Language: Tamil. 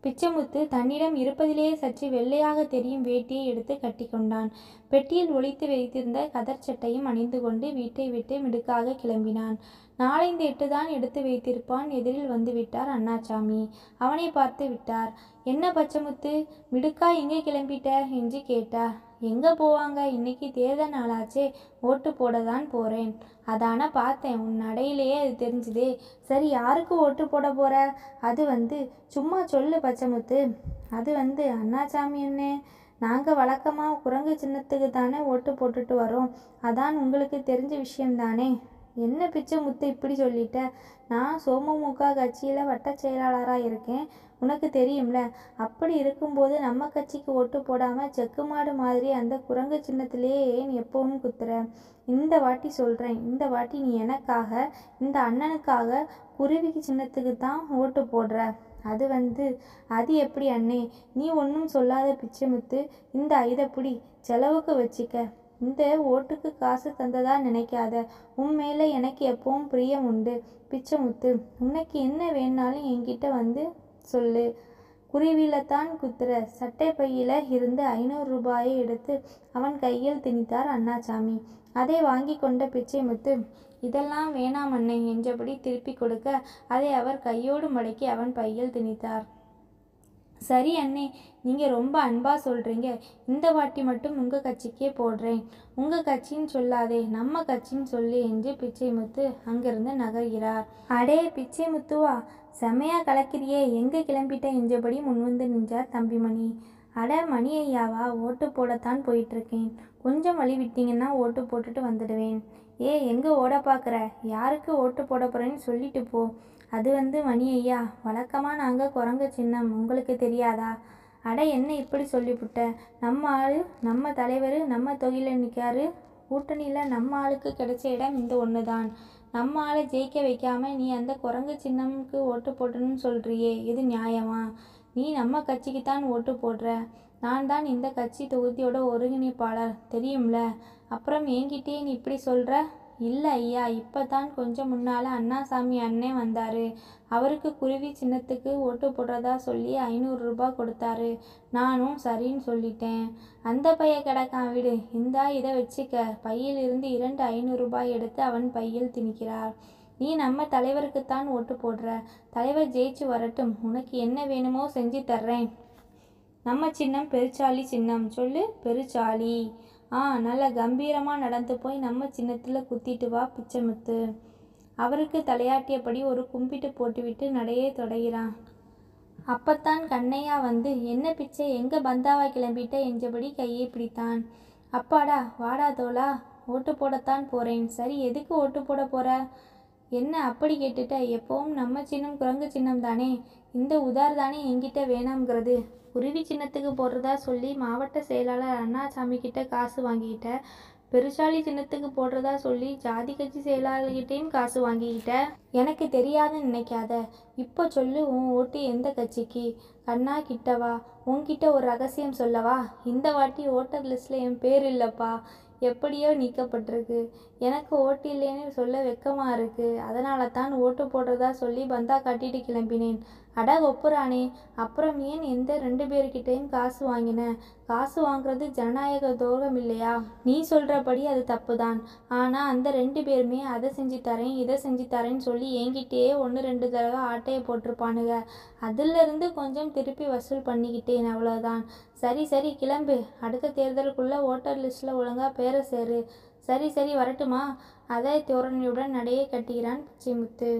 பிச்சைமுத்து தன்னிடம் இருப்பதிலேயே சற்று வெள்ளையாக தெரியும் வேட்டியை எடுத்து கட்டி கொண்டான். பெட்டியில் ஒளித்து வைத்திருந்த கதர் சட்டையும் அணிந்து கொண்டு வீட்டை விட்டு மிடுக்காக கிளம்பினான். 4-8 தான் எடுத்து வைத்திருப்பான். எதிரில் வந்து விட்டார் அண்ணாசாமி. அவனை பார்த்து விட்டார். என்ன பச்சைமுத்து, மிடுக்கா எங்கே கிளம்பிட்ட என்று கேட்டார். எங்கே போவாங்க, இன்னைக்கு தேர்தல் நாளாச்சே, ஓட்டு போட தான் போகிறேன். அதான பார்த்தேன், உன் நடையிலேயே அது தெரிஞ்சுதே. சரி, யாருக்கு ஓட்டு போட போற? அது சும்மா சொல்லு பச்சைமுத்து. அது அண்ணாசாமி அண்ணே, நாங்கள் வழக்கமாக குரங்கு சின்னத்துக்கு தானே ஓட்டு போட்டுட்டு வரோம். அதான் உங்களுக்கு தெரிஞ்ச விஷயம்தானே. என்ன பிச்சைமுத்து இப்படி சொல்லிட்ட? நான் சோமமுக கட்சியில் வட்ட செயலாளராக இருக்கேன், உனக்கு தெரியும்ல. அப்படி இருக்கும்போது நம்ம கட்சிக்கு ஓட்டு போடாமல் செக்கு மாடு மாதிரி அந்த குரங்கு சின்னத்திலேயே ஏன் எப்பவும் குத்துற? இந்த வாட்டி சொல்கிறேன், இந்த வாட்டி நீ எனக்காக, இந்த அண்ணனுக்காக குருவி சின்னத்துக்கு தான் ஓட்டு போடுற. அது எப்படி அண்ணே? நீ ஒன்றும் சொல்லாத பிச்சைமுத்து. இந்த ஐதப்புடி செலவுக்கு வச்சிக்க. இந்த ஓட்டுக்கு காசு தந்ததா நினைக்காத. உன் மேலே எனக்கு எப்பவும் பிரியம் உண்டு பிச்சைமுத்து. உனக்கு என்ன வேணாலும் என்கிட்ட சொல்லு. குருவியில்தான் குத்துற. சட்டை பையில இருந்து 500 ரூபாயை எடுத்து அவன் கையில் திணித்தார் அண்ணாசாமி. அதை வாங்கி கொண்ட பிச்சைமுத்து, இதெல்லாம் வேணாம் அண்ணே என்றபடி திருப்பி கொடுக்க, அதை அவர் கையோடு மடக்கி அவன் பையில் திணித்தார். சரி அண்ணே, நீங்கள் ரொம்ப அன்பா சொல்கிறீங்க. இந்த வாட்டி மட்டும் உங்கள் கட்சிக்கே போடுறேன். உங்கள் கட்சின்னு சொல்லாதே, நம்ம கட்சின்னு சொல்லு என்று பிச்சைமுத்து அங்கிருந்து நகர்கிறார். அடே பிச்சைமுத்துவா, செமையா கலக்கிறியே, எங்கே கிளம்பிட்ட என்றபடி முன்வந்து நின்றார் தம்பிமணி. அட மணி ஐயாவா, ஓட்டு போடத்தான் போயிட்டுருக்கேன். கொஞ்சம் வழி விட்டீங்கன்னா ஓட்டு போட்டுட்டு வந்துடுவேன். எங்கே ஓட பார்க்குற? யாருக்கு ஓட்டு போட போகிறேன்னு சொல்லிட்டு போ. அது மணி ஐயா, வழக்கமாக நாங்கள் குரங்கு சின்னம், உங்களுக்கு தெரியாதா? அட என்ன இப்படி சொல்லிவிட்ட? நம்ம ஆள், நம்ம தலைவர், நம்ம தொகையில் நிற்காரு. கூட்டணியில் நம்ம ஆளுக்கு கிடைச்ச இடம் இந்த ஒன்று தான். நம்ம ஆளை ஜெயிக்க வைக்காம நீ அந்த குரங்கு சின்னம்க்கு ஓட்டு போட்டணும்னு சொல்கிறியே, இது நியாயமா? நீ நம்ம கட்சிக்கு தான் ஓட்டு போடுற. நான் தான் இந்த கட்சி தொகுதியோட ஒருங்கிணைப்பாளர், தெரியும்ல. அப்புறம் என்கிட்டே நீ இப்படி சொல்கிற? இல்லை ஐயா, இப்போ தான் கொஞ்சம் முன்னால் அண்ணாசாமி அண்ணே வந்தார். அவருக்கு குருவி சின்னத்துக்கு ஓட்டு போடுறதா சொல்லி 500 ரூபாய் கொடுத்தாரு. நானும் சரின்னு சொல்லிட்டேன். அந்த பைய கிடக்கான் விடு, இந்தா இதை வச்சுக்க. பையில் இருந்து 2 500 ரூபாய் எடுத்து அவன் பையில் திணிக்கிறார். நீ நம்ம தலைவருக்குத்தான் ஓட்டு போடுற. தலைவர் ஜெயிச்சு வரட்டும், உனக்கு என்ன வேணுமோ செஞ்சு தர்றேன். நம்ம சின்னம் பெருச்சாளி சின்னம், சொல்லு பெருச்சாளி. நல்ல கம்பீரமாக நடந்து போய் நம்ம சின்னத்தில் குத்திட்டு வா பிச்சைமுத்து. அவருக்கு தலையாட்டியபடி ஒரு கும்பிட்டு போட்டுவிட்டு நடையே தொடகிறான். அப்பத்தான் கண்ணையா என்ன பிச்சை, எங்கே பந்தாவா கிளம்பிட்ட என்றபடி கையை பிடித்தான். அப்பாடா, வாடா தோளா, ஓட்டு போடத்தான் போகிறேன். சரி, எதுக்கு ஓட்டு போட போகிற? என்ன அப்படி கேட்டுட்ட? எப்பவும் நம்ம சின்னம் குரங்கு சின்னம் தானே. இந்த உதார் தானே என்கிட்ட வேணாம்ங்கிறது. குருவி சின்னத்துக்கு போடுறதா சொல்லி மாவட்ட செயலாளர் அண்ணாசாமி கிட்ட காசு வாங்கிக்கிட்ட. பெருசாளி சின்னத்துக்கு போடுறதா சொல்லி ஜாதி கட்சி செயலாளர்கிட்டையும் காசு வாங்கிக்கிட்ட. எனக்கு தெரியாதுன்னு நினைக்காத. இப்போ சொல்லு, உன் ஓட்டு எந்த கட்சிக்கு? கண்ணா கிட்டவா, உன்கிட்ட ஒரு ரகசியம் சொல்லவா? இந்த வாட்டி ஓட்டர் லிஸ்ட்டில் என் பேர் இல்லைப்பா, எப்படியோ நீக்கப்பட்டிருக்கு. எனக்கு ஓட்டு இல்லைன்னு சொல்ல வெக்கமாக இருக்குது. அதனால தான் ஓட்டு போடுறதா சொல்லி பந்தா கட்டிட்டு கிளம்பினேன். அட ஒப்புறானே, அப்புறம் ஏன் எந்த 2 பேர்கிட்டையும் காசு வாங்கின? காசு வாங்குறது ஜனநாயக துரோகம் இல்லையா? நீ சொல்கிறபடி அது தப்பு தான். ஆனால் அந்த 2 பேருமே அதை செஞ்சு தரேன், இதை செஞ்சு தரேன்னு சொல்லி என்கிட்டயே 1-2 தடவை ஆட்டையை போட்டிருப்பானுங்க. அதிலிருந்து கொஞ்சம் திருப்பி வசூல் பண்ணிக்கிட்டேன், அவ்வளோதான். சரி சரி கிளம்பு. அடுத்த தேர்தலுக்குள்ளே ஓட்டர் லிஸ்ட்டில் ஒழுங்காக பேரை சேரு. சரி வரட்டுமா? அதை தோரணையுடன் நடையை கட்டுகிறான் பிச்சைமுத்து.